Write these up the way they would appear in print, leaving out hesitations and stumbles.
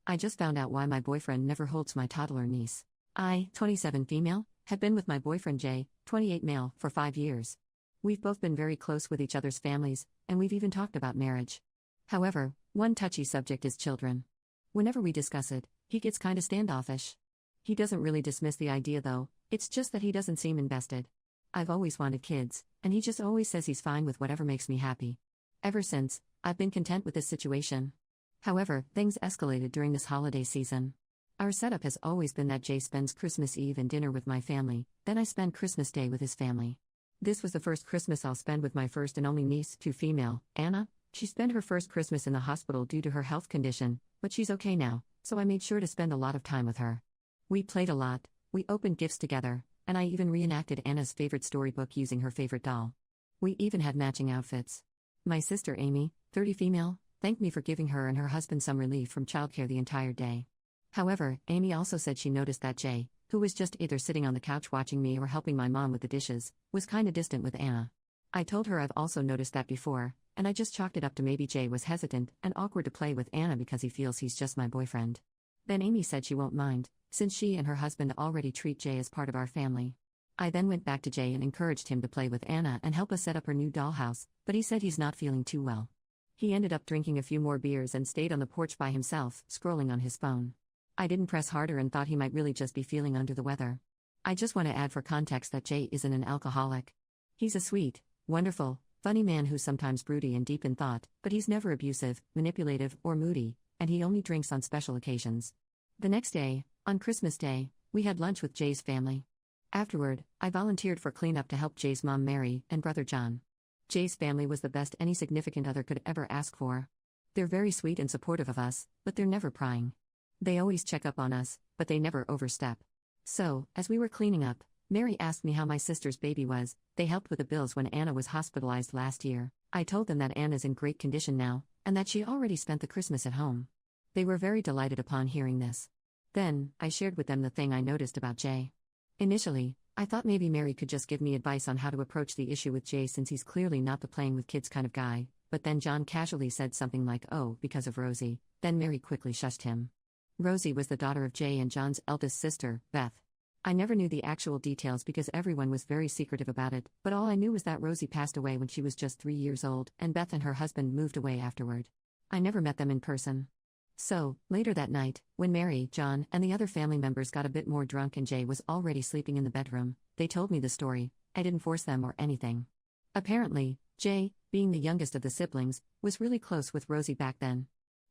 I just found out why my boyfriend never holds my toddler niece. I, 27 female, have been with my boyfriend Jay, 28 male, for 5 years. We've both been very close with each other's families, and we've even talked about marriage. However, one touchy subject is children. Whenever we discuss it, he gets kinda standoffish. He doesn't really dismiss the idea though, it's just that he doesn't seem invested. I've always wanted kids, and he just always says he's fine with whatever makes me happy. Ever since, I've been content with this situation. However, things escalated during this holiday season. Our setup has always been that Jay spends Christmas Eve and dinner with my family, then I spend Christmas Day with his family. This was the first Christmas I'll spend with my first and only niece, 2 female, Anna. She spent her first Christmas in the hospital due to her health condition, but she's okay now, so I made sure to spend a lot of time with her. We played a lot, we opened gifts together, and I even reenacted Anna's favorite storybook using her favorite doll. We even had matching outfits. My sister Amy, 30 female, thanked me for giving her and her husband some relief from childcare the entire day. However, Amy also said she noticed that Jay, who was just either sitting on the couch watching me or helping my mom with the dishes, was kinda distant with Anna. I told her I've also noticed that before, and I just chalked it up to maybe Jay was hesitant and awkward to play with Anna because he feels he's just my boyfriend. Then Amy said she won't mind, since she and her husband already treat Jay as part of our family. I then went back to Jay and encouraged him to play with Anna and help us set up her new dollhouse, but he said he's not feeling too well. He ended up drinking a few more beers and stayed on the porch by himself, scrolling on his phone. I didn't press harder and thought he might really just be feeling under the weather. I just want to add for context that Jay isn't an alcoholic. He's a sweet, wonderful, funny man who's sometimes broody and deep in thought, but he's never abusive, manipulative, or moody, and he only drinks on special occasions. The next day, on Christmas Day, we had lunch with Jay's family. Afterward, I volunteered for cleanup to help Jay's mom Mary and brother John. Jay's family was the best any significant other could ever ask for. They're very sweet and supportive of us, but they're never prying. They always check up on us, but they never overstep. So, as we were cleaning up, Mary asked me how my sister's baby was. They helped with the bills when Anna was hospitalized last year. I told them that Anna's in great condition now, and that she already spent the Christmas at home. They were very delighted upon hearing this. Then, I shared with them the thing I noticed about Jay. Initially, I thought maybe Mary could just give me advice on how to approach the issue with Jay since he's clearly not the playing with kids kind of guy, but then John casually said something like, "Oh, because of Rosie," then Mary quickly shushed him. Rosie was the daughter of Jay and John's eldest sister, Beth. I never knew the actual details because everyone was very secretive about it, but all I knew was that Rosie passed away when she was just 3 years old, and Beth and her husband moved away afterward. I never met them in person. So, later that night, when Mary, John, and the other family members got a bit more drunk and Jay was already sleeping in the bedroom, they told me the story. I didn't force them or anything. Apparently, Jay, being the youngest of the siblings, was really close with Rosie back then.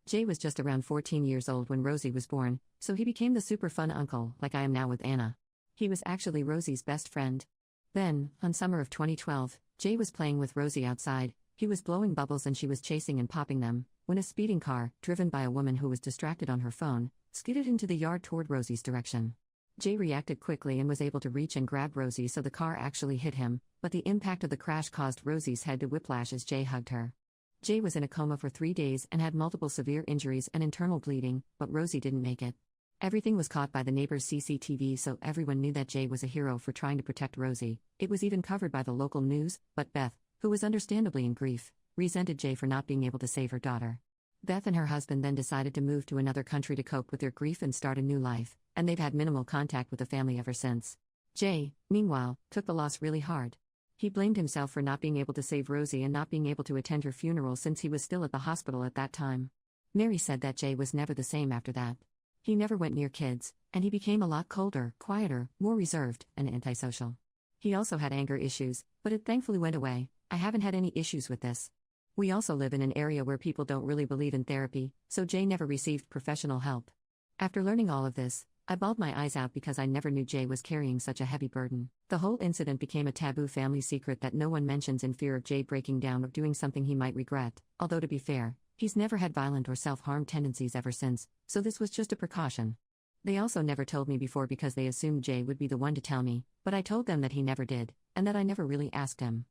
Jay was just around 14 years old when Rosie was born, so he became the super fun uncle, like I am now with Anna. He was actually Rosie's best friend. Then, on summer of 2012, Jay was playing with Rosie outside. He was blowing bubbles and she was chasing and popping them, when a speeding car, driven by a woman who was distracted on her phone, skidded into the yard toward Rosie's direction. Jay reacted quickly and was able to reach and grab Rosie so the car actually hit him, but the impact of the crash caused Rosie's head to whiplash as Jay hugged her. Jay was in a coma for 3 days and had multiple severe injuries and internal bleeding, but Rosie didn't make it. Everything was caught by the neighbor's CCTV, so everyone knew that Jay was a hero for trying to protect Rosie. It was even covered by the local news, but Beth, who was understandably in grief, resented Jay for not being able to save her daughter. Beth and her husband then decided to move to another country to cope with their grief and start a new life, and they've had minimal contact with the family ever since. Jay, meanwhile, took the loss really hard. He blamed himself for not being able to save Rosie and not being able to attend her funeral since he was still at the hospital at that time. Mary said that Jay was never the same after that. He never went near kids, and he became a lot colder, quieter, more reserved, and antisocial. He also had anger issues, but it thankfully went away. I haven't had any issues with this. We also live in an area where people don't really believe in therapy, so Jay never received professional help. After learning all of this, I bawled my eyes out because I never knew Jay was carrying such a heavy burden. The whole incident became a taboo family secret that no one mentions in fear of Jay breaking down or doing something he might regret, although to be fair, he's never had violent or self-harm tendencies ever since, so this was just a precaution. They also never told me before because they assumed Jay would be the one to tell me, but I told them that he never did, and that I never really asked him.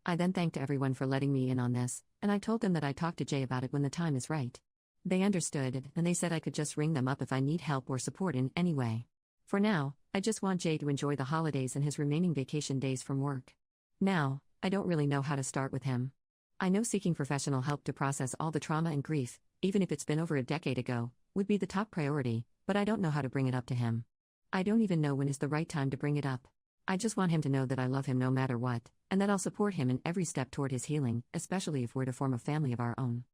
I then thanked everyone for letting me in on this, and I told them that I'd talk to Jay about it when the time is right. They understood, and they said I could just ring them up if I need help or support in any way. For now, I just want Jay to enjoy the holidays and his remaining vacation days from work. Now, I don't really know how to start with him. I know seeking professional help to process all the trauma and grief, even if it's been over a decade ago, would be the top priority, but I don't know how to bring it up to him. I don't even know when is the right time to bring it up. I just want him to know that I love him no matter what, and that I'll support him in every step toward his healing, especially if we're to form a family of our own.